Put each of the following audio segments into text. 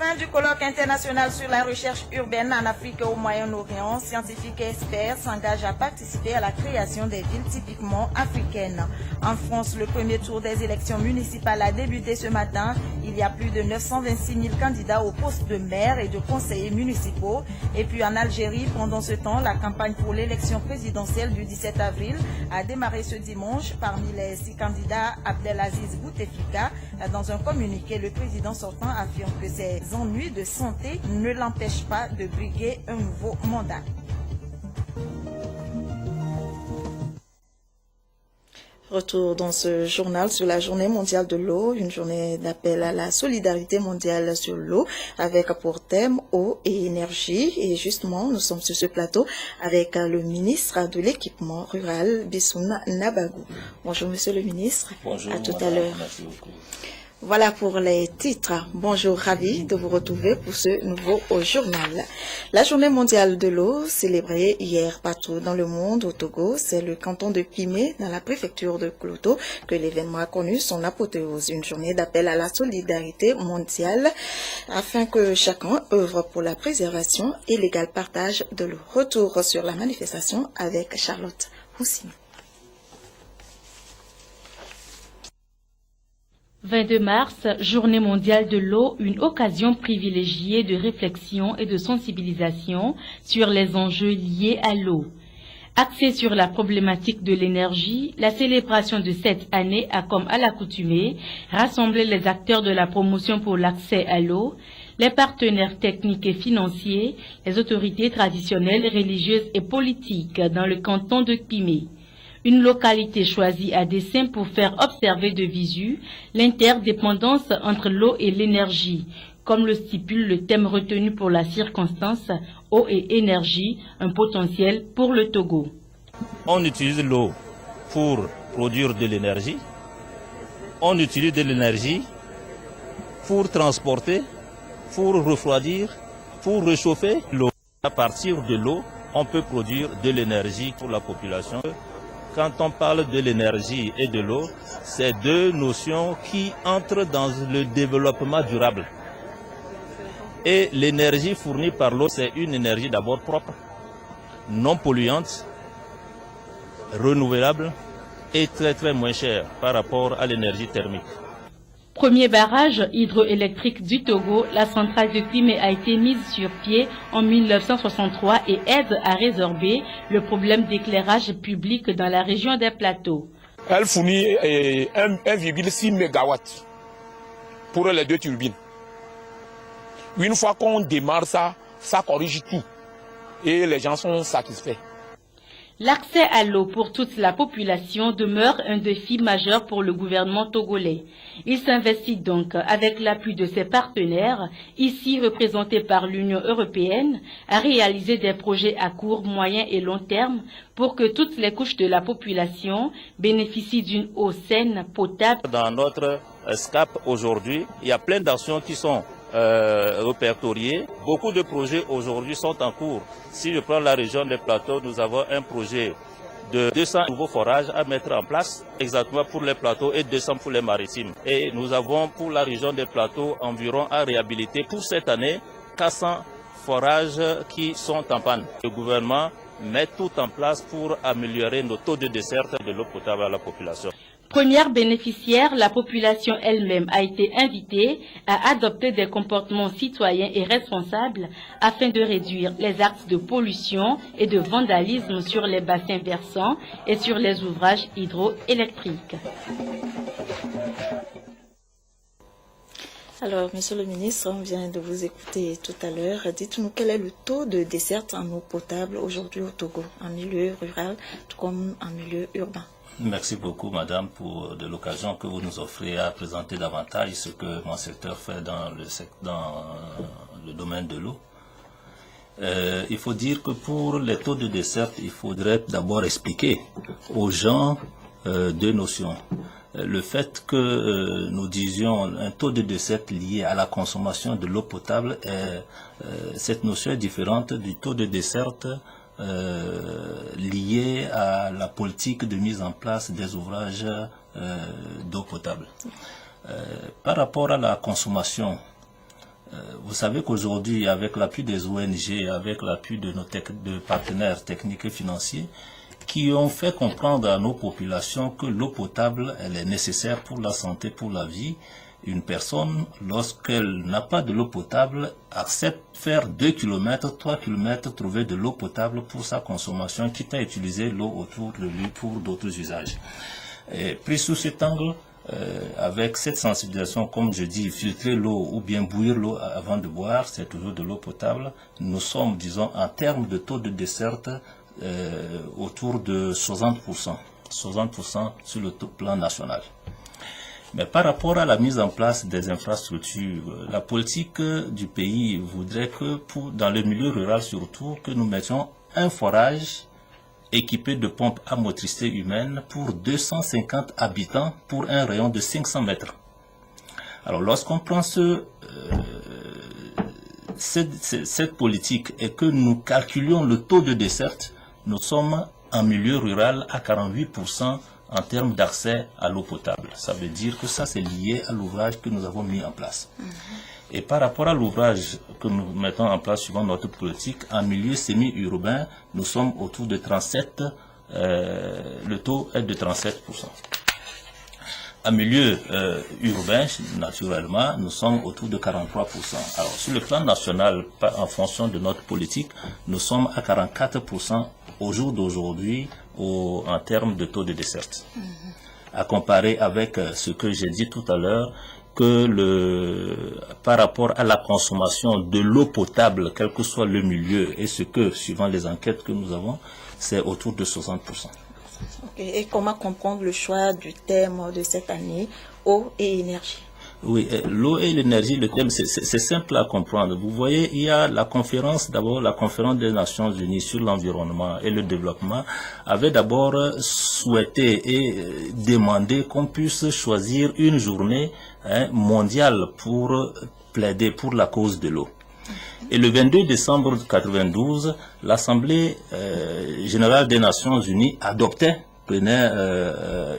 Fin du colloque international sur la recherche urbaine en Afrique et au Moyen-Orient, scientifiques et experts s'engagent à participer à la création des villes typiquement africaines. En France, le premier tour des élections municipales a débuté ce matin. Il y a plus de 926 000 candidats au poste de maire et de conseillers municipaux. Et puis en Algérie, pendant ce temps, la campagne pour l'élection présidentielle du 17 avril a démarré ce dimanche. Parmi les 6 candidats, Abdelaziz Bouteflika, dans un communiqué, le président sortant affirme que ses ennuis de santé ne l'empêchent pas de briguer un nouveau mandat. Retour dans ce journal sur la journée mondiale de l'eau, une journée d'appel à la solidarité mondiale sur l'eau avec pour thème eau et énergie. Et justement, nous sommes sur ce plateau avec le ministre de l'équipement rural, Bissoun Nabagou. Bonjour monsieur le ministre. Bonjour. À tout à l'heure. Merci beaucoup. Voilà pour les titres. Bonjour, ravi de vous retrouver pour ce nouveau journal. La journée mondiale de l'eau, célébrée hier partout dans le monde au Togo, c'est le canton de Pimé, dans la préfecture de Kloto, que l'événement a connu son apothéose. Une journée d'appel à la solidarité mondiale afin que chacun œuvre pour la préservation et l'égal partage de l'eau. Retour sur la manifestation avec Charlotte Roussine. 22 mars, Journée mondiale de l'eau, une occasion privilégiée de réflexion et de sensibilisation sur les enjeux liés à l'eau. Axée sur la problématique de l'énergie, la célébration de cette année a, comme à l'accoutumée, rassemblé les acteurs de la promotion pour l'accès à l'eau, les partenaires techniques et financiers, les autorités traditionnelles, religieuses et politiques dans le canton de Pimé. Une localité choisie à dessein pour faire observer de visu l'interdépendance entre l'eau et l'énergie, comme le stipule le thème retenu pour la circonstance, eau et énergie, un potentiel pour le Togo. On utilise l'eau pour produire de l'énergie. On utilise de l'énergie pour transporter, pour refroidir, pour réchauffer l'eau. À partir de l'eau, on peut produire de l'énergie pour la population. Quand on parle de l'énergie et de l'eau, c'est deux notions qui entrent dans le développement durable. Et l'énergie fournie par l'eau, c'est une énergie d'abord propre, non polluante, renouvelable et très moins chère par rapport à l'énergie thermique. Premier barrage hydroélectrique du Togo, la centrale de Pimé a été mise sur pied en 1963 et aide à résorber le problème d'éclairage public dans la région des plateaux. Elle fournit 1,6 MW pour les 2 turbines. Une fois qu'on démarre ça, ça corrige tout et les gens sont satisfaits. L'accès à l'eau pour toute la population demeure un défi majeur pour le gouvernement togolais. Il s'investit donc avec l'appui de ses partenaires, ici représentés par l'Union européenne, à réaliser des projets à court, moyen et long terme pour que toutes les couches de la population bénéficient d'une eau saine, potable. Dans notre SCAP aujourd'hui, il y a plein d'actions qui sont répertoriés. Beaucoup de projets aujourd'hui sont en cours. Si je prends la région des plateaux, nous avons un projet de 200 nouveaux forages à mettre en place, exactement pour les plateaux et 200 pour les maritimes. Et nous avons pour la région des plateaux environ à réhabiliter pour cette année 400 forages qui sont en panne. Le gouvernement met tout en place pour améliorer nos taux de desserte de l'eau potable à la population. Première bénéficiaire, la population elle-même a été invitée à adopter des comportements citoyens et responsables afin de réduire les actes de pollution et de vandalisme sur les bassins versants et sur les ouvrages hydroélectriques. Alors, monsieur le ministre, on vient de vous écouter tout à l'heure. Dites-nous quel est le taux de desserte en eau potable aujourd'hui au Togo, en milieu rural tout comme en milieu urbain. Merci beaucoup, madame, pour l'occasion que vous nous offrez à présenter davantage ce que mon secteur fait dans le domaine de l'eau. Il faut dire que pour les taux de desserte, il faudrait d'abord expliquer aux gens deux notions. Le fait que nous disions un taux de desserte lié à la consommation de l'eau potable, cette notion est différente du taux de desserte lié à la politique de mise en place des ouvrages d'eau potable. Par rapport à la consommation, Vous savez qu'aujourd'hui, avec l'appui des ONG, avec l'appui de nos partenaires techniques et financiers, qui ont fait comprendre à nos populations que l'eau potable, elle est nécessaire pour la santé, pour la vie. Une personne, lorsqu'elle n'a pas de l'eau potable, accepte faire 2 km, 3 km, trouver de l'eau potable pour sa consommation, quitte à utiliser l'eau autour de lui pour d'autres usages. Et pris sous cet angle, avec cette sensibilisation, comme je dis, filtrer l'eau ou bien bouillir l'eau avant de boire, c'est toujours de l'eau potable. Nous sommes, disons, en termes de taux de desserte, autour de 60% sur le plan national. Mais par rapport à la mise en place des infrastructures, la politique du pays voudrait que, dans le milieu rural surtout, que nous mettions un forage équipé de pompes à motricité humaine pour 250 habitants pour un rayon de 500 mètres. Alors lorsqu'on prend cette politique et que nous calculions le taux de desserte, nous sommes en milieu rural à 48% en termes d'accès à l'eau potable. Ça veut dire que ça, c'est lié à l'ouvrage que nous avons mis en place. Et par rapport à l'ouvrage que nous mettons en place suivant notre politique, en milieu semi-urbain, nous sommes autour de 37%, le taux est de 37%. En milieu urbain, naturellement, nous sommes autour de 43%. Alors, sur le plan national, en fonction de notre politique, nous sommes à 44% au jour d'aujourd'hui en termes de taux de desserte. À comparer avec ce que j'ai dit tout à l'heure, que par rapport à la consommation de l'eau potable, quel que soit le milieu, et ce que, suivant les enquêtes que nous avons, c'est autour de 60%. Okay. Et comment comprendre le choix du thème de cette année, eau et énergie? Oui, l'eau et l'énergie, le thème, c'est simple à comprendre. Vous voyez, il y a la conférence, d'abord la conférence des Nations Unies sur l'environnement et le développement, avait d'abord souhaité et demandé qu'on puisse choisir une journée mondiale pour plaider pour la cause de l'eau. Et le 22 décembre 1992, l'Assemblée générale des Nations Unies prenait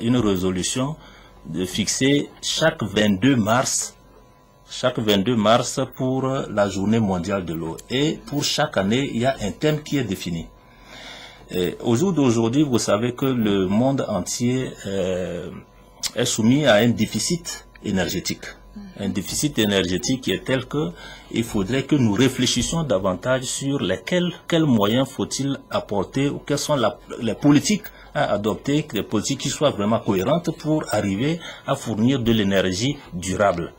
une résolution de fixer chaque 22 mars pour la journée mondiale de l'eau. Et pour chaque année, il y a un thème qui est défini. Au jour d'aujourd'hui, vous savez que le monde entier est soumis à un déficit énergétique. Un déficit énergétique qui est tel que il faudrait que nous réfléchissions davantage sur quels moyens faut-il apporter ou quelles sont les politiques à adopter, des politiques qui soient vraiment cohérentes pour arriver à fournir de l'énergie durable.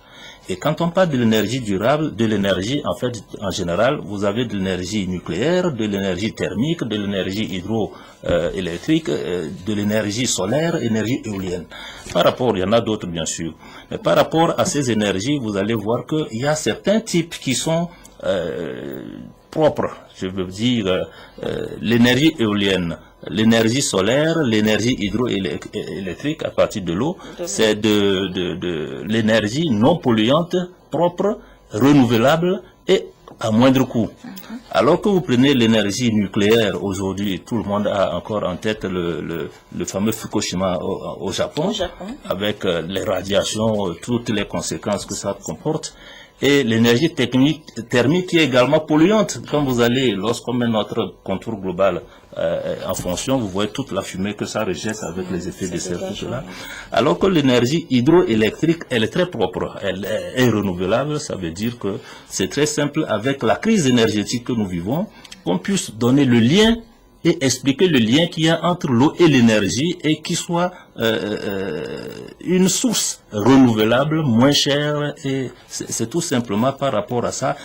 Et quand on parle de l'énergie durable, de l'énergie, en fait, en général, vous avez de l'énergie nucléaire, de l'énergie thermique, de l'énergie hydroélectrique, de l'énergie solaire, énergie éolienne. Par rapport, il y en a d'autres bien sûr, mais par rapport à ces énergies, vous allez voir qu'il y a certains types qui sont propres. Je veux dire, l'énergie éolienne, l'énergie solaire, l'énergie hydroélectrique à partir de l'eau, c'est de l'énergie non polluante, propre, renouvelable et à moindre coût. Alors que vous prenez l'énergie nucléaire aujourd'hui, tout le monde a encore en tête le fameux Fukushima au Japon, avec les radiations, toutes les conséquences que ça comporte. Et l'énergie thermique qui est également polluante. Quand vous allez, lorsqu'on met notre contour global en fonction, vous voyez toute la fumée que ça rejette avec les effets de serre, tout cela. Alors que l'énergie hydroélectrique, elle est très propre, elle est renouvelable. Ça veut dire que c'est très simple avec la crise énergétique que nous vivons, qu'on puisse donner le lien et expliquer le lien qu'il y a entre l'eau et l'énergie et qui soit une source renouvelable, moins chère, et c'est tout simplement par rapport à ça,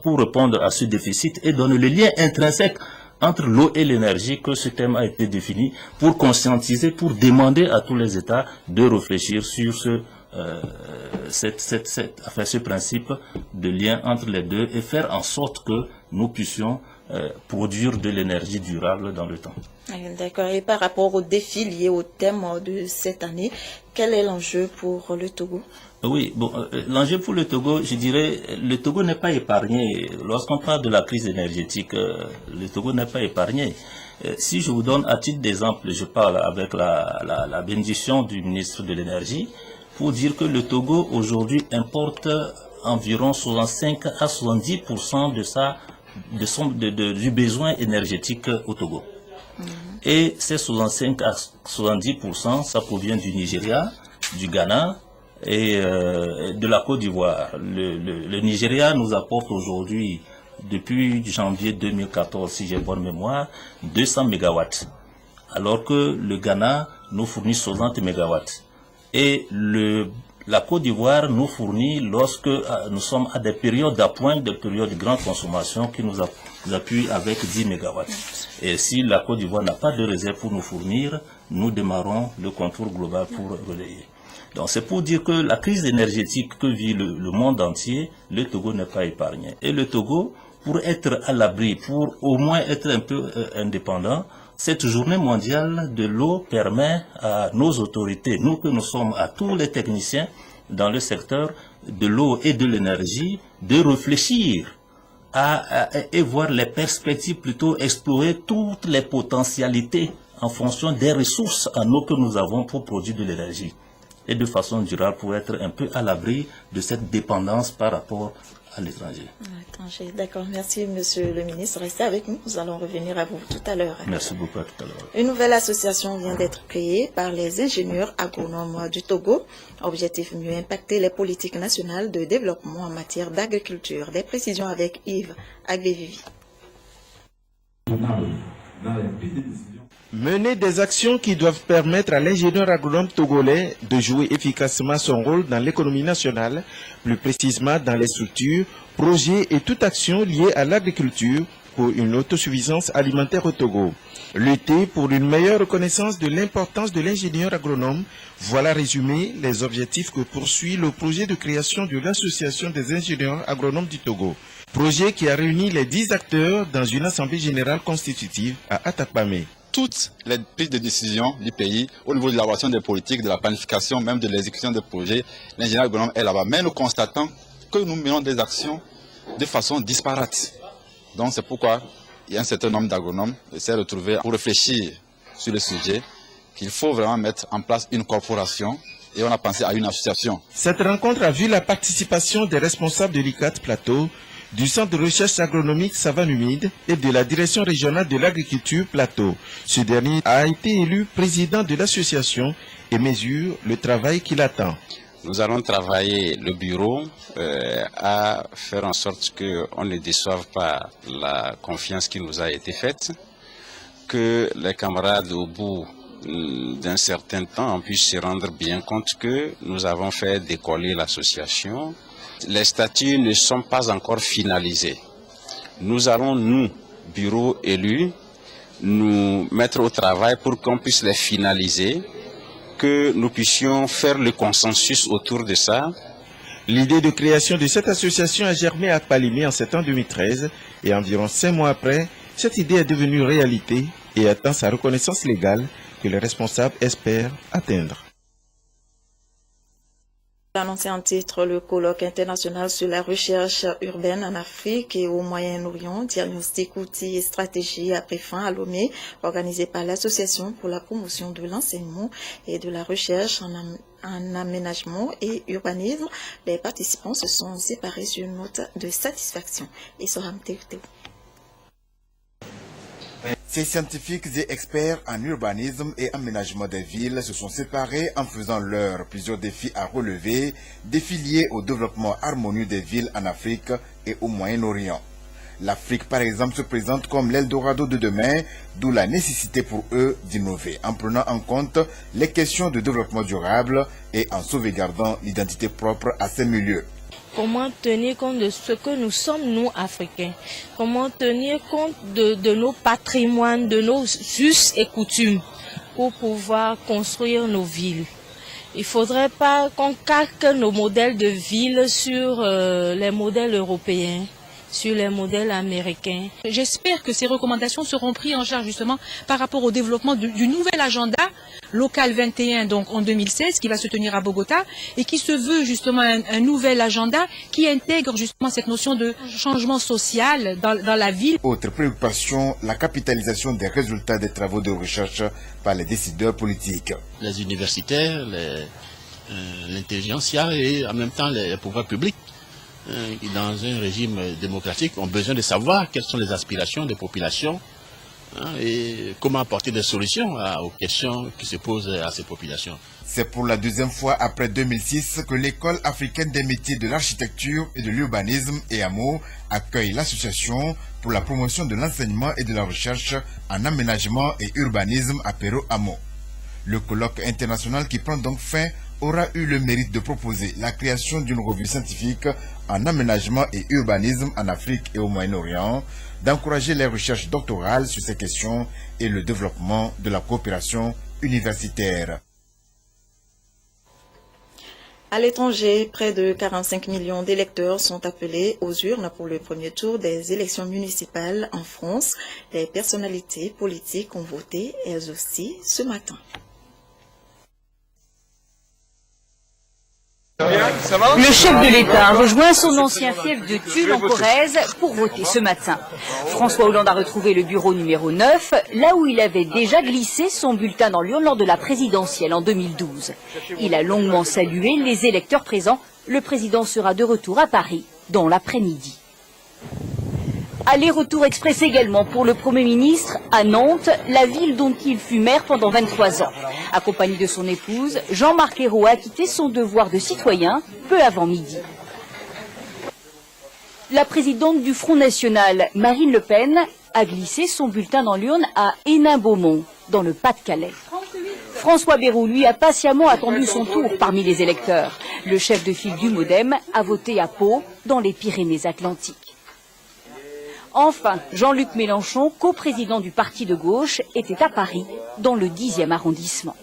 pour répondre à ce déficit et donner le lien intrinsèque entre l'eau et l'énergie que ce thème a été défini pour conscientiser, pour demander à tous les États de réfléchir sur ce principe de lien entre les deux et faire en sorte que nous puissions produire de l'énergie durable dans le temps. D'accord. Et par rapport aux défis liés au thème de cette année, quel est l'enjeu pour le Togo? Oui, bon, l'enjeu pour le Togo, je dirais, le Togo n'est pas épargné. Lorsqu'on parle de la crise énergétique, le Togo n'est pas épargné. Si je vous donne à titre d'exemple, je parle avec la bénédiction du ministre de l'énergie, pour dire que le Togo aujourd'hui importe environ 65 à 70% du besoin énergétique au Togo. Et ces 65 à 70%, ça provient du Nigeria, du Ghana et de la Côte d'Ivoire. Le Nigeria nous apporte aujourd'hui, depuis janvier 2014, si j'ai bonne mémoire, 200 MW, alors que le Ghana nous fournit 60 MW. Et la Côte d'Ivoire nous fournit, lorsque nous sommes à des périodes d'appoint, des périodes de grande consommation, qui nous appuie avec 10 MW. Et si la Côte d'Ivoire n'a pas de réserve pour nous fournir, nous démarrons le contour global pour relayer. Donc c'est pour dire que la crise énergétique que vit le monde entier, le Togo n'est pas épargné. Et le Togo, pour être à l'abri, pour au moins être un peu indépendant, cette journée mondiale de l'eau permet à nos autorités, nous que nous sommes, à tous les techniciens dans le secteur de l'eau et de l'énergie, de réfléchir et voir les perspectives, plutôt explorer toutes les potentialités en fonction des ressources en eau que nous avons pour produire de l'énergie. Et de façon durable pour être un peu à l'abri de cette dépendance par rapport à l'étranger. D'accord, merci Monsieur le ministre. Restez avec nous, nous allons revenir à vous tout à l'heure. Merci beaucoup, à tout à l'heure. Une nouvelle association vient d'être créée par les ingénieurs agronomes du Togo. Objectif: mieux impacter les politiques nationales de développement en matière d'agriculture. Des précisions avec Yves Agbevivi. Mener des actions qui doivent permettre à l'ingénieur agronome togolais de jouer efficacement son rôle dans l'économie nationale, plus précisément dans les structures, projets et toute action liée à l'agriculture pour une autosuffisance alimentaire au Togo. Lutter pour une meilleure reconnaissance de l'importance de l'ingénieur agronome, voilà résumé les objectifs que poursuit le projet de création de l'Association des ingénieurs agronomes du Togo. Projet qui a réuni les 10 acteurs dans une assemblée générale constitutive à Atakpamé. Toutes les prises de décision du pays, au niveau de l'élaboration des politiques, de la planification, même de l'exécution des projets, l'ingénieur agronome est là-bas. Mais nous constatons que nous menons des actions de façon disparate. Donc c'est pourquoi il y a un certain nombre d'agronomes qui s'est retrouvé pour réfléchir sur le sujet, qu'il faut vraiment mettre en place une corporation et on a pensé à une association. Cette rencontre a vu la participation des responsables de l'ICAT Plateau, du Centre de recherche agronomique Savane Humide et de la Direction régionale de l'agriculture Plateau. Ce dernier a été élu président de l'association et mesure le travail qu'il attend. Nous allons travailler le bureau à faire en sorte qu'on ne déçoive pas la confiance qui nous a été faite, que les camarades au bout d'un certain temps puissent se rendre bien compte que nous avons fait décoller l'association. Les statuts ne sont pas encore finalisés. Nous allons, nous, bureau élu, nous mettre au travail pour qu'on puisse les finaliser, que nous puissions faire le consensus autour de ça. L'idée de création de cette association a germé à Palimé en septembre 2013 et environ 5 mois après, cette idée est devenue réalité et atteint sa reconnaissance légale que les responsables espèrent atteindre. Annoncé en titre le colloque international sur la recherche urbaine en Afrique et au Moyen-Orient, diagnostic, outils et stratégies a pris fin à Lomé, organisé par l'Association pour la promotion de l'enseignement et de la recherche en aménagement et urbanisme. Les participants se sont séparés sur une note de satisfaction. Et Soram Théotéo. Ces scientifiques et experts en urbanisme et aménagement des villes se sont séparés en faisant leurs plusieurs défis à relever, défis liés au développement harmonieux des villes en Afrique et au Moyen-Orient. L'Afrique, par exemple, se présente comme l'Eldorado de demain, d'où la nécessité pour eux d'innover, en prenant en compte les questions de développement durable et en sauvegardant l'identité propre à ces milieux. Comment tenir compte de ce que nous sommes, nous, Africains? Comment tenir compte de nos patrimoines, de nos us et coutumes pour pouvoir construire nos villes? Il ne faudrait pas qu'on calque nos modèles de villes sur les modèles européens, sur les modèles américains. J'espère que ces recommandations seront prises en charge justement par rapport au développement du nouvel agenda local 21 donc en 2016 qui va se tenir à Bogota et qui se veut justement un nouvel agenda qui intègre justement cette notion de changement social dans la ville. Autre préoccupation, la capitalisation des résultats des travaux de recherche par les décideurs politiques. Les universitaires, l'intelligentsia et en même temps les pouvoirs publics dans un régime démocratique, ont besoin de savoir quelles sont les aspirations des populations et comment apporter des solutions aux questions qui se posent à ces populations. C'est pour la deuxième fois après 2006 que l'École africaine des métiers de l'architecture et de l'urbanisme EAMO accueille l'association pour la promotion de l'enseignement et de la recherche en aménagement et urbanisme apéro AMO. Le colloque international qui prend donc fin aura eu le mérite de proposer la création d'une revue scientifique en aménagement et urbanisme en Afrique et au Moyen-Orient, d'encourager les recherches doctorales sur ces questions et le développement de la coopération universitaire. À l'étranger, près de 45 millions d'électeurs sont appelés aux urnes pour le premier tour des élections municipales en France. Les personnalités politiques ont voté, elles aussi, ce matin. Le chef de l'État a rejoint son ancien fief de Tulle en Corrèze pour voter ce matin. François Hollande a retrouvé le bureau numéro 9, là où il avait déjà glissé son bulletin dans l'urne lors de la présidentielle en 2012. Il a longuement salué les électeurs présents. Le président sera de retour à Paris dans l'après-midi. Aller-retour express également pour le Premier ministre à Nantes, la ville dont il fut maire pendant 23 ans. Accompagné de son épouse, Jean-Marc Ayrault a quitté son devoir de citoyen peu avant midi. La présidente du Front National, Marine Le Pen, a glissé son bulletin dans l'urne à Hénin-Beaumont, dans le Pas-de-Calais. François Bayrou, lui, a patiemment attendu son tour parmi les électeurs. Le chef de file du MoDem a voté à Pau, dans les Pyrénées-Atlantiques. Enfin, Jean-Luc Mélenchon, coprésident du parti de gauche, était à Paris, dans le 10e arrondissement.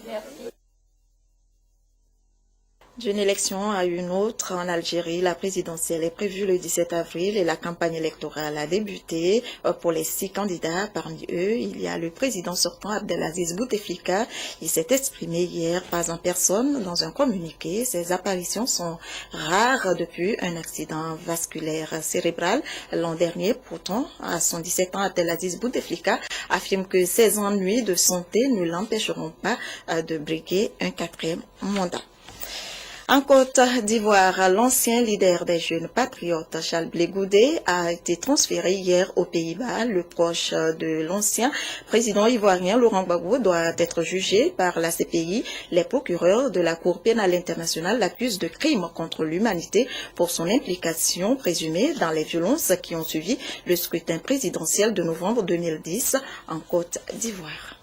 D'une élection à une autre en Algérie, la présidentielle est prévue le 17 avril et la campagne électorale a débuté. Pour les 6 candidats, parmi eux, il y a le président sortant Abdelaziz Bouteflika. Il s'est exprimé hier, pas en personne, dans un communiqué. Ses apparitions sont rares depuis un accident vasculaire cérébral l'an dernier. Pourtant, à son 17 ans, Abdelaziz Bouteflika affirme que ses ennuis de santé ne l'empêcheront pas de briguer un 4e mandat. En Côte d'Ivoire, l'ancien leader des jeunes patriotes, Charles Blé Goudé, a été transféré hier aux Pays-Bas. Le proche de l'ancien président ivoirien, Laurent Gbagbo, doit être jugé par la CPI. Les procureurs de la Cour pénale internationale l'accusent de crimes contre l'humanité pour son implication présumée dans les violences qui ont suivi le scrutin présidentiel de novembre 2010 en Côte d'Ivoire.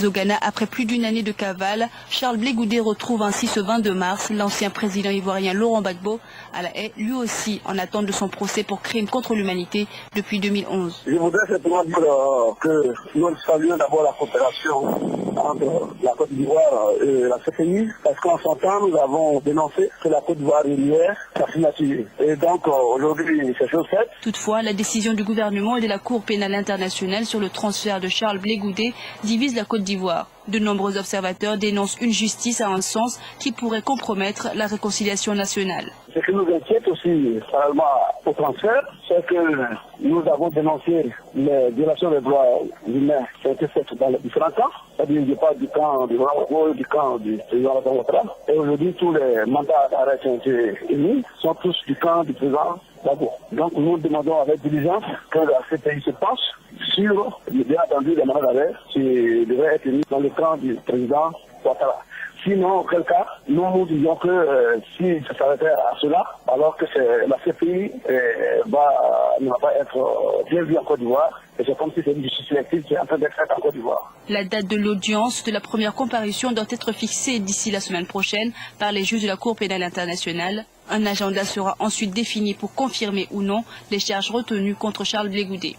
Au Ghana, après plus d'une année de cavale, Charles Blé Goudé retrouve ainsi ce 22 mars l'ancien président ivoirien Laurent Gbagbo à la haie, lui aussi en attente de son procès pour crimes contre l'humanité depuis 2011. Je voudrais simplement dire que nous saluons d'abord la coopération entre la Côte d'Ivoire et la CPI, parce qu'en son temps, nous avons dénoncé que la Côte d'Ivoire reniait sa signature. Et donc aujourd'hui, c'est chose faite. Toutefois, la décision du gouvernement et de la Cour pénale internationale sur le transfert de Charles Blé Goudé divise la Côte d'Ivoire. De nombreux observateurs dénoncent une justice à un sens qui pourrait compromettre la réconciliation nationale. Ce qui nous inquiète aussi, parallèlement au transfert, c'est que nous avons dénoncé les violations des droits humains qui ont été faites dans les différents camps. C'est-à-dire, je parle du camp du Rwanda, du camp du président Ouattara. Et aujourd'hui, tous les mandats d'arrêt qui ont été émis sont tous du camp du président Gbagbo. Donc, nous demandons avec diligence que la CPI se penche sur, bien entendu, les mandats d'arrêt qui devraient être émis dans le camp du président Ouattara. Sinon, auquel cas, nous disons que si ça s'arrêtait à cela, alors que la CPI ne va pas être bien vue en Côte d'Ivoire, et c'est comme si c'est une justice sélective qui est en train d'être faite en Côte d'Ivoire. La date de l'audience de la première comparution doit être fixée d'ici la semaine prochaine par les juges de la Cour pénale internationale. Un agenda sera ensuite défini pour confirmer ou non les charges retenues contre Charles Blé Goudé.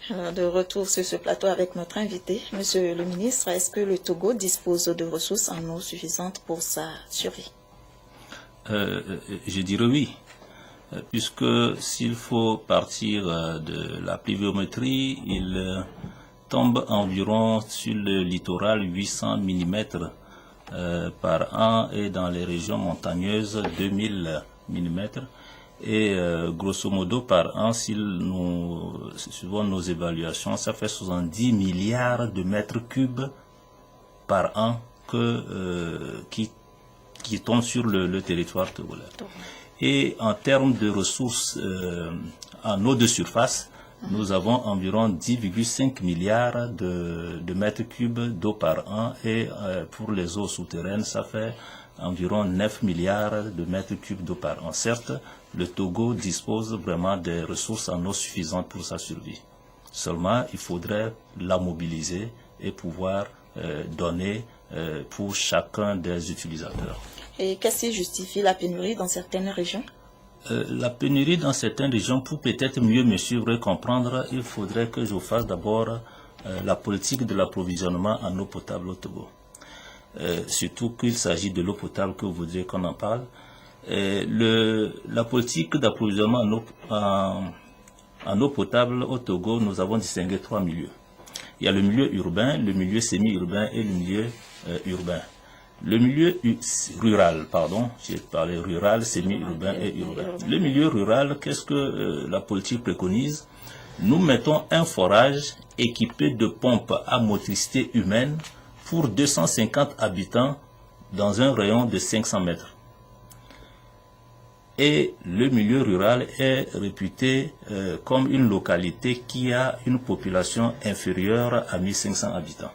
De retour sur ce plateau avec notre invité, Monsieur le ministre, est-ce que le Togo dispose de ressources en eau suffisantes pour sa survie? Je dirais oui, puisque s'il faut partir de la pluviométrie, il tombe environ sur le littoral 800 mm par an et dans les régions montagneuses 2000 mm. Et grosso modo par an, si nous suivons nos évaluations, ça fait 70 milliards de mètres cubes par an qui tombent sur le territoire togolais. Et en termes de ressources en eau de surface, nous avons environ 10,5 milliards de mètres cubes d'eau par an, et pour les eaux souterraines, ça fait environ 9 milliards de mètres cubes d'eau par an. Certes, le Togo dispose vraiment des ressources en eau suffisantes pour sa survie. Seulement, il faudrait la mobiliser et pouvoir donner pour chacun des utilisateurs. Et qu'est-ce qui justifie la pénurie dans certaines régions? La pénurie dans certaines régions, pour peut-être mieux me suivre et comprendre, il faudrait que je fasse d'abord la politique de l'approvisionnement en eau potable au Togo. Surtout qu'il s'agit de l'eau potable que vous voudriez qu'on en parle. La politique d'approvisionnement en eau potable au Togo, nous avons distingué 3 milieux. Il y a le milieu urbain, le milieu semi-urbain et le milieu urbain. Le milieu rural, pardon, j'ai parlé rural, semi-urbain et urbain. Le milieu rural, qu'est-ce que la politique préconise? Nous mettons un forage équipé de pompes à motricité humaine pour 250 habitants dans un rayon de 500 mètres. Et le milieu rural est réputé comme une localité qui a une population inférieure à 1500 habitants.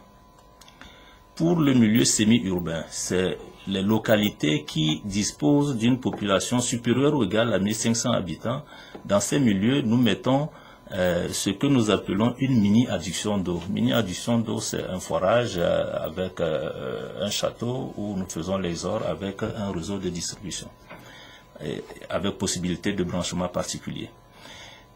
Pour le milieu semi-urbain, c'est les localités qui disposent d'une population supérieure ou égale à 1500 habitants. Dans ces milieux, nous mettons ce que nous appelons une mini-adduction d'eau. Mini-adduction d'eau, c'est un forage avec un château où nous faisons les ors avec un réseau de distribution, avec possibilité de branchement particulier.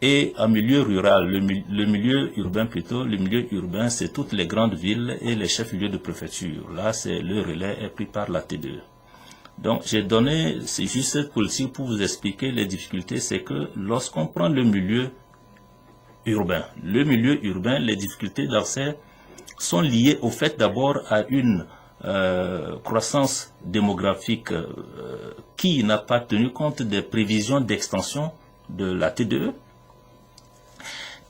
Et en milieu rural, le milieu urbain plutôt, le milieu urbain, c'est toutes les grandes villes et les chefs-lieux de préfecture. Là, c'est le relais est pris par la T2. Donc, j'ai donné, c'est juste cette politique pour vous expliquer les difficultés, c'est que lorsqu'on prend le milieu urbain, les difficultés d'accès sont liées au fait d'abord à une croissance démographique qui n'a pas tenu compte des prévisions d'extension de la T2,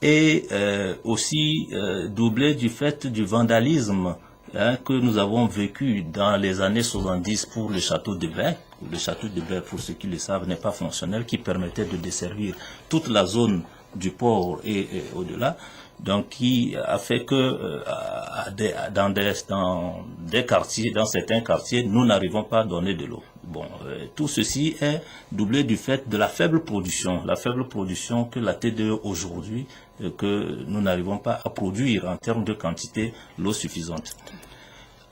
et aussi doublé du fait du vandalisme que nous avons vécu dans les années 70 pour le château de Bec. Le château de Bec, pour ceux qui le savent, n'est pas fonctionnel, qui permettait de desservir toute la zone du port et au-delà. Donc, qui a fait que dans des quartiers, dans certains quartiers, nous n'arrivons pas à donner de l'eau. Bon, tout ceci est doublé du fait de la faible production que la T2 aujourd'hui, que nous n'arrivons pas à produire en termes de quantité l'eau suffisante.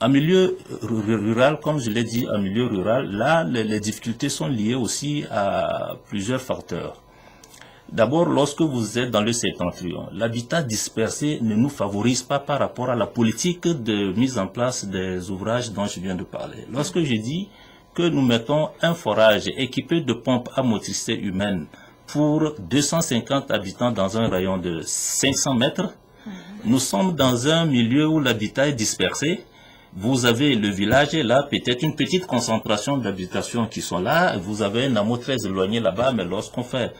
En milieu rural, comme je l'ai dit, en milieu rural, là, les difficultés sont liées aussi à plusieurs facteurs. D'abord, lorsque vous êtes dans le septentrion, l'habitat dispersé ne nous favorise pas par rapport à la politique de mise en place des ouvrages dont je viens de parler. Lorsque je dis que nous mettons un forage équipé de pompes à motricité humaine pour 250 habitants dans un rayon de 500 mètres, nous sommes dans un milieu où l'habitat est dispersé. Vous avez le village et là, peut-être une petite concentration d'habitations qui sont là. Vous avez un hameau très éloigné là-bas, mais lorsqu'on fait,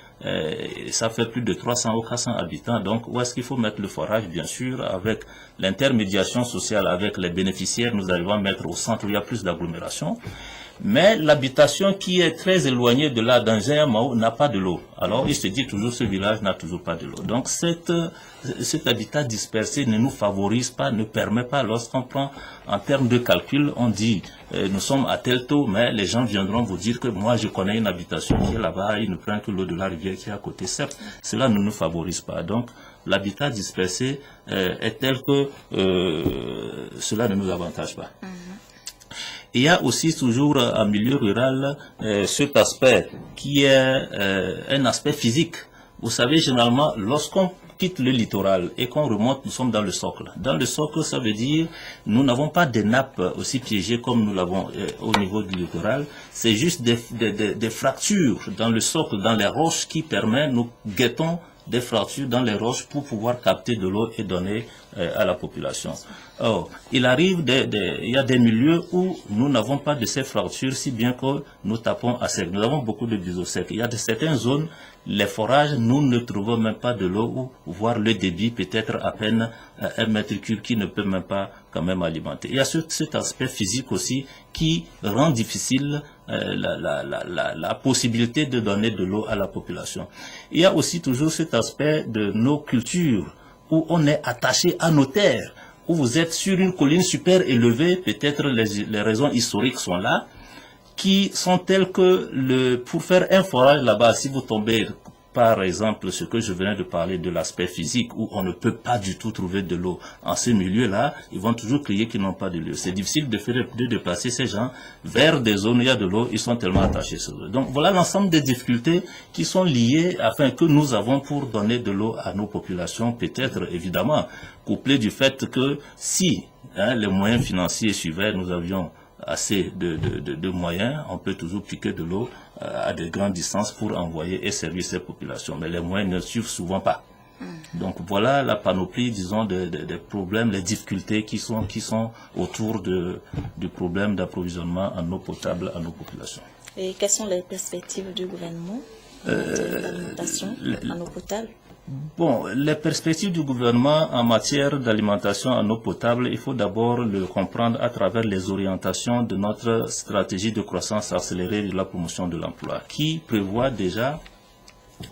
ça fait plus de 300 ou 400 habitants. Donc, où est-ce qu'il faut mettre le forage? Bien sûr, avec l'intermédiation sociale, avec les bénéficiaires, nous arrivons à mettre au centre où il y a plus d'agglomération. Mais l'habitation qui est très éloignée de là, dans un Mao, n'a pas de l'eau. Alors, il se dit toujours, ce village n'a toujours pas de l'eau. Donc, cet habitat dispersé ne nous favorise pas, ne permet pas, lorsqu'on prend en termes de calcul, on dit, nous sommes à tel taux, mais les gens viendront vous dire que moi, je connais une habitation qui est là-bas, il ne prend que l'eau de la rivière qui est à côté. Certes, cela ne nous favorise pas. Donc, l'habitat dispersé est tel que cela ne nous avantage pas. Il y a aussi toujours en milieu rural cet aspect qui est un aspect physique. Vous savez, généralement, lorsqu'on quitte le littoral et qu'on remonte, nous sommes dans le socle. Dans le socle, ça veut dire nous n'avons pas des nappes aussi piégées comme nous l'avons au niveau du littoral. C'est juste des fractures dans le socle, dans les roches qui permettent, nous guettons des fractures dans les roches pour pouvoir capter de l'eau et donner à la population. Or, il arrive, il y a des milieux où nous n'avons pas de ces fractures, si bien que nous tapons à sec. Nous avons beaucoup de biseaux secs. Il y a de certaines zones, les forages, nous ne trouvons même pas de l'eau, ou voire le débit peut-être à peine 1 mètre cube qui ne peut même pas quand même alimenter. Il y a cet aspect physique aussi qui rend difficile la possibilité de donner de l'eau à la population. Il y a aussi toujours cet aspect de nos cultures, où on est attaché à nos terres, où vous êtes sur une colline super élevée, peut-être les raisons historiques sont là, qui sont telles que pour faire un forage là-bas, si vous tombez par exemple ce que je venais de parler de l'aspect physique, où on ne peut pas du tout trouver de l'eau en ce milieu-là, ils vont toujours crier qu'ils n'ont pas de lieu. C'est difficile de déplacer ces gens vers des zones où il y a de l'eau, ils sont tellement attachés sur eux. Donc voilà l'ensemble des difficultés qui sont liées afin que nous avons pour donner de l'eau à nos populations, peut-être évidemment couplé du fait que si les moyens financiers suivaient, nous avions assez de moyens, on peut toujours piquer de l'eau à de grandes distances pour envoyer et servir ces populations. Mais les moyens ne suivent souvent pas. Donc voilà la panoplie, disons, des problèmes, les difficultés qui sont autour du problème d'approvisionnement en eau potable à nos populations. Et quelles sont les perspectives du gouvernement de l'alimentation en eau potable? Bon, les perspectives du gouvernement en matière d'alimentation en eau potable, il faut d'abord le comprendre à travers les orientations de notre stratégie de croissance accélérée de la promotion de l'emploi, qui prévoit déjà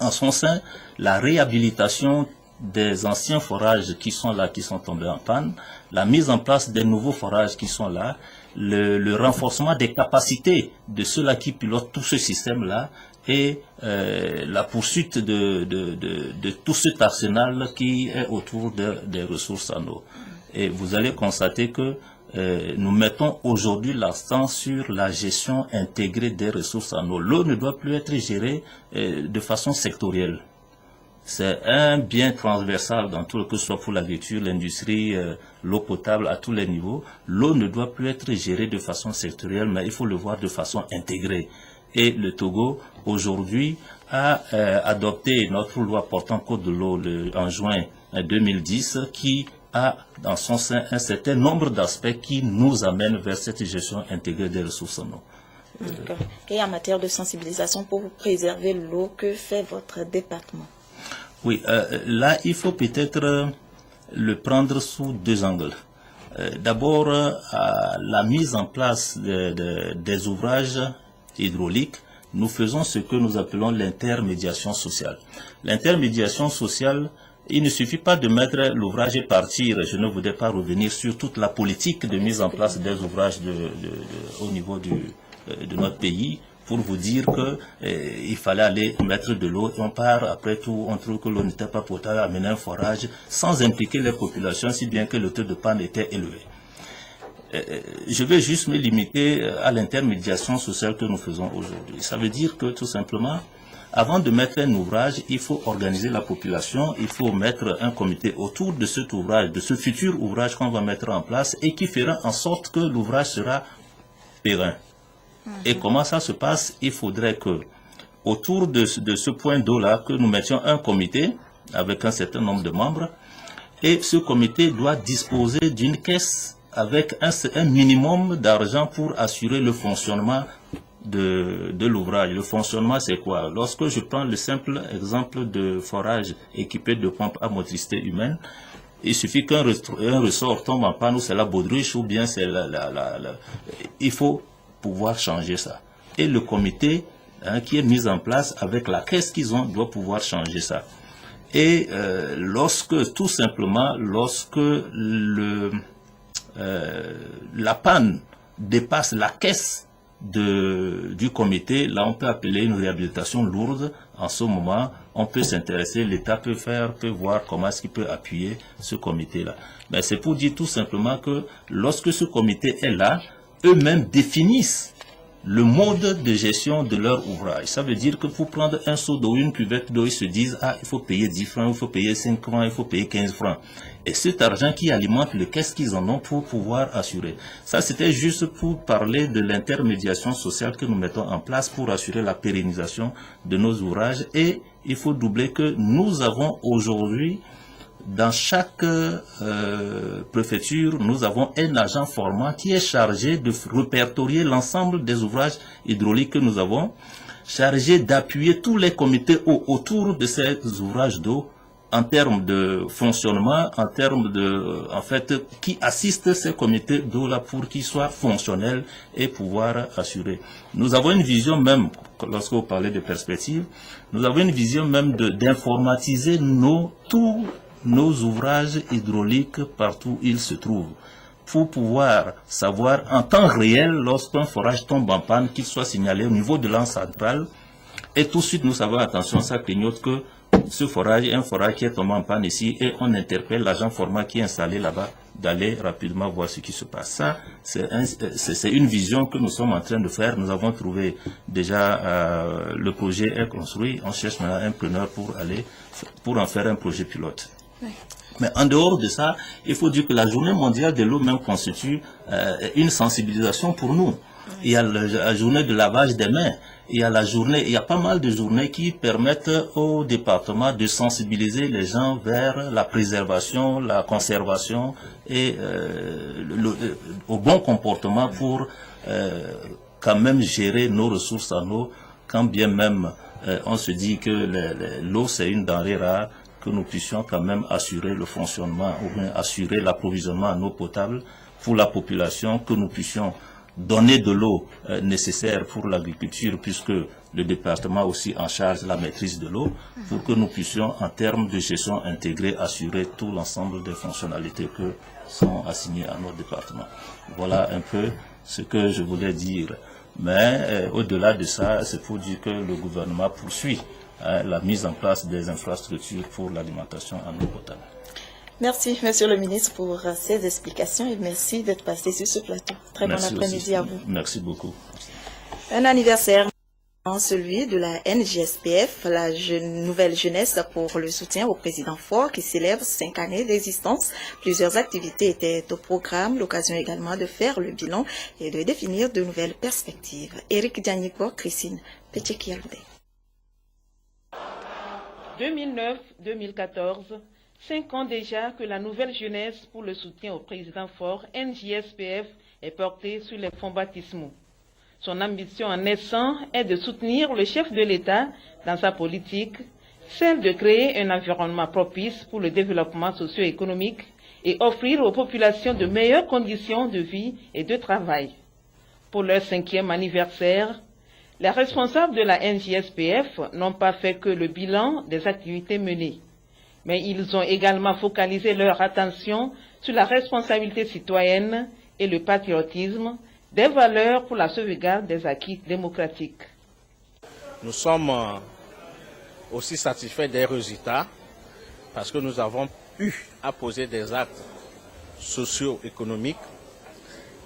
en son sein la réhabilitation des anciens forages qui sont là, qui sont tombés en panne, la mise en place des nouveaux forages qui sont là, le renforcement des capacités de ceux-là qui pilotent tout ce système-là, et la poursuite de tout cet arsenal qui est autour des ressources en eau. Et vous allez constater que nous mettons aujourd'hui l'accent sur la gestion intégrée des ressources en eau. L'eau ne doit plus être gérée de façon sectorielle. C'est un bien transversal dans tout, que ce soit pour l'agriculture, l'industrie, l'eau potable à tous les niveaux. L'eau ne doit plus être gérée de façon sectorielle, mais il faut le voir de façon intégrée. Et le Togo, aujourd'hui, a adopté notre loi portant code de l'eau en juin 2010, qui a dans son sein un certain nombre d'aspects qui nous amènent vers cette gestion intégrée des ressources en eau. Et en matière de sensibilisation pour préserver l'eau, que fait votre département? Oui, là, il faut peut-être le prendre sous deux angles. D'abord, la mise en place des ouvrages hydraulique, nous faisons ce que nous appelons l'intermédiation sociale. L'intermédiation sociale, il ne suffit pas de mettre l'ouvrage et partir. Je ne voudrais pas revenir sur toute la politique de mise en place des ouvrages au niveau de notre pays, pour vous dire que il fallait aller mettre de l'eau et on part, après tout, on trouve que l'eau n'était pas potable, amener un forage sans impliquer les populations, si bien que le taux de panne était élevé. Je vais juste me limiter à l'intermédiation sociale que nous faisons aujourd'hui. Ça veut dire que tout simplement, avant de mettre un ouvrage, il faut organiser la population, il faut mettre un comité autour de cet ouvrage, de ce futur ouvrage qu'on va mettre en place et qui fera en sorte que l'ouvrage sera périn. Et comment ça se passe? Il faudrait que, autour de ce point d'eau-là, que nous mettions un comité avec un certain nombre de membres, et ce comité doit disposer d'une caisse avec un minimum d'argent pour assurer le fonctionnement de l'ouvrage. Le fonctionnement, c'est quoi? Lorsque je prends le simple exemple de forage équipé de pompes à motricité humaine, il suffit qu'un ressort tombe en panne, ou c'est la baudruche, ou bien c'est il faut pouvoir changer ça. Et le comité qui est mis en place avec la caisse qu'ils ont doit pouvoir changer ça. Et tout simplement, lorsque la panne dépasse la caisse du comité, là on peut appeler une réhabilitation lourde. En ce moment, on peut s'intéresser, l'État peut voir comment est-ce qu'il peut appuyer ce comité-là. Mais c'est pour dire tout simplement que lorsque ce comité est là, eux-mêmes définissent le mode de gestion de leur ouvrage. Ça veut dire que pour prendre un seau d'eau, une cuvette d'eau, ils se disent, il faut payer 10 francs, il faut payer 5 francs, il faut payer 15 francs. Et cet argent qui alimente le qu'est-ce qu'ils en ont pour pouvoir assurer. Ça, c'était juste pour parler de l'intermédiation sociale que nous mettons en place pour assurer la pérennisation de nos ouvrages. Et il faut doubler que nous avons aujourd'hui dans chaque préfecture, nous avons un agent formant qui est chargé de répertorier l'ensemble des ouvrages hydrauliques que nous avons, chargé d'appuyer tous les comités autour de ces ouvrages d'eau en termes de fonctionnement, en termes de, qui assistent ces comités d'eau là pour qu'ils soient fonctionnels et pouvoir assurer. Nous avons une vision même, lorsque vous parlez de perspective, nous avons une vision même d'informatiser tous nos ouvrages hydrauliques partout où ils se trouvent, pour pouvoir savoir en temps réel, lorsqu'un forage tombe en panne, qu'il soit signalé au niveau de l'anse centrale, et tout de suite nous savons, attention, ça clignote que ce forage est un forage qui est tombé en panne ici, et on interpelle l'agent formant qui est installé là-bas d'aller rapidement voir ce qui se passe. Ça, c'est une vision que nous sommes en train de faire. Nous avons trouvé déjà, le projet est construit, on cherche maintenant un preneur pour en faire un projet pilote. Oui. Mais en dehors de ça, il faut dire que la journée mondiale de l'eau même constitue une sensibilisation pour nous. Il y a la journée de lavage des mains, il y a pas mal de journées qui permettent au département de sensibiliser les gens vers la préservation, la conservation et au bon comportement pour quand même gérer nos ressources en eau, quand bien même on se dit que l'eau c'est une denrée rare, que nous puissions quand même assurer le fonctionnement ou bien assurer l'approvisionnement en eau potable pour la population, que nous puissions donner de l'eau nécessaire pour l'agriculture, puisque le département aussi en charge la maîtrise de l'eau, pour que nous puissions, en termes de gestion intégrée, assurer tout l'ensemble des fonctionnalités que sont assignées à notre département. Voilà un peu ce que je voulais dire. Mais au-delà de ça, c'est pour dire que le gouvernement poursuit la mise en place des infrastructures pour l'alimentation en eau potable. Merci, Monsieur le ministre, pour ces explications et merci d'être passé sur ce plateau. Très bon après-midi à vous. Merci beaucoup. Un anniversaire, celui de la NJSPF, la nouvelle jeunesse pour le soutien au président Faure, qui célèbre 5 années d'existence. Plusieurs activités étaient au programme, l'occasion également de faire le bilan et de définir de nouvelles perspectives. Éric Dianiko, Christine Petchekialde. 2009-2014, 5 ans déjà que la nouvelle jeunesse pour le soutien au président Faure, NJSPF, est portée sur les fonds baptismaux. Son ambition en naissant est de soutenir le chef de l'État dans sa politique, celle de créer un environnement propice pour le développement socio-économique et offrir aux populations de meilleures conditions de vie et de travail. Pour leur 5e anniversaire, les responsables de la NJSPF n'ont pas fait que le bilan des activités menées, mais ils ont également focalisé leur attention sur la responsabilité citoyenne et le patriotisme, des valeurs pour la sauvegarde des acquis démocratiques. Nous sommes aussi satisfaits des résultats parce que nous avons eu à poser des actes socio-économiques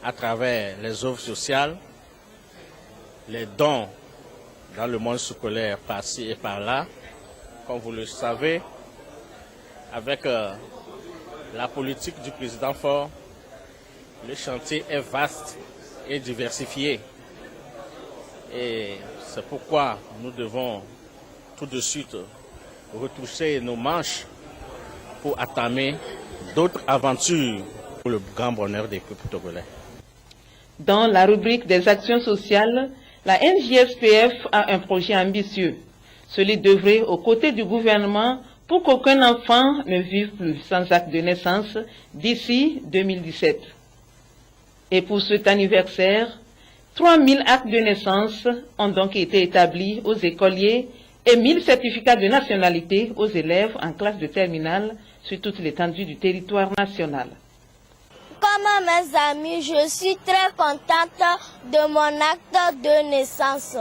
à travers les œuvres sociales, les dons dans le monde scolaire par-ci et par-là. Comme vous le savez, avec la politique du président Faure, le chantier est vaste et diversifié. Et c'est pourquoi nous devons tout de suite retoucher nos manches pour entamer d'autres aventures pour le grand bonheur des peuples togolais. Dans la rubrique des actions sociales, la NJSPF a un projet ambitieux, celui d'œuvrer aux côtés du gouvernement pour qu'aucun enfant ne vive plus sans acte de naissance d'ici 2017. Et pour cet anniversaire, 3000 actes de naissance ont donc été établis aux écoliers et 1000 certificats de nationalité aux élèves en classe de terminale sur toute l'étendue du territoire national. Comme mes amis, je suis très contente de mon acte de naissance.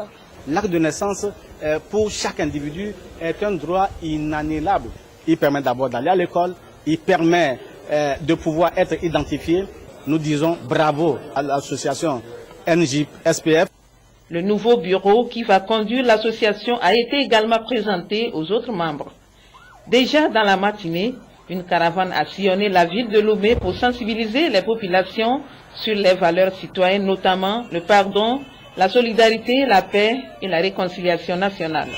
L'acte de naissance, pour chaque individu, est un droit inaliénable. Il permet d'abord d'aller à l'école, il permet de pouvoir être identifié. Nous disons bravo à l'association NJSPF. Le nouveau bureau qui va conduire l'association a été également présenté aux autres membres. Déjà dans la matinée, une caravane a sillonné la ville de Lomé pour sensibiliser les populations sur les valeurs citoyennes, notamment le pardon, la solidarité, la paix et la réconciliation nationale.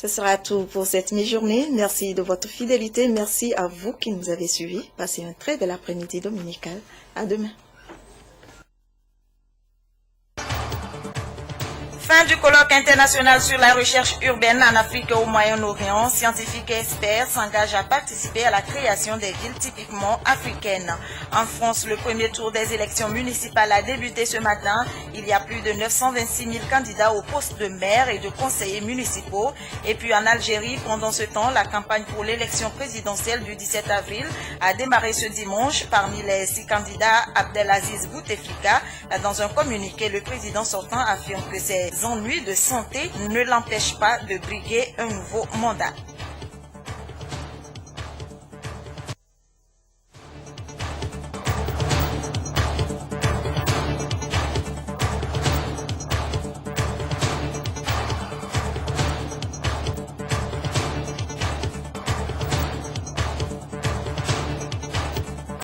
Ce sera tout pour cette mi-journée. Merci de votre fidélité. Merci à vous qui nous avez suivis. Passez un très bel après-midi dominical. À demain. Fin du colloque international sur la recherche urbaine en Afrique et au Moyen-Orient. Scientifiques et experts s'engagent à participer à la création des villes typiquement africaines. En France, le premier tour des élections municipales a débuté ce matin. Il y a plus de 926 000 candidats au poste de maire et de conseillers municipaux. Et puis en Algérie, pendant ce temps, la campagne pour l'élection présidentielle du 17 avril a démarré ce dimanche. Parmi les 6 candidats, Abdelaziz Bouteflika, dans un communiqué, le président sortant affirme que ses ennuis de santé ne l'empêchent pas de briguer un nouveau mandat.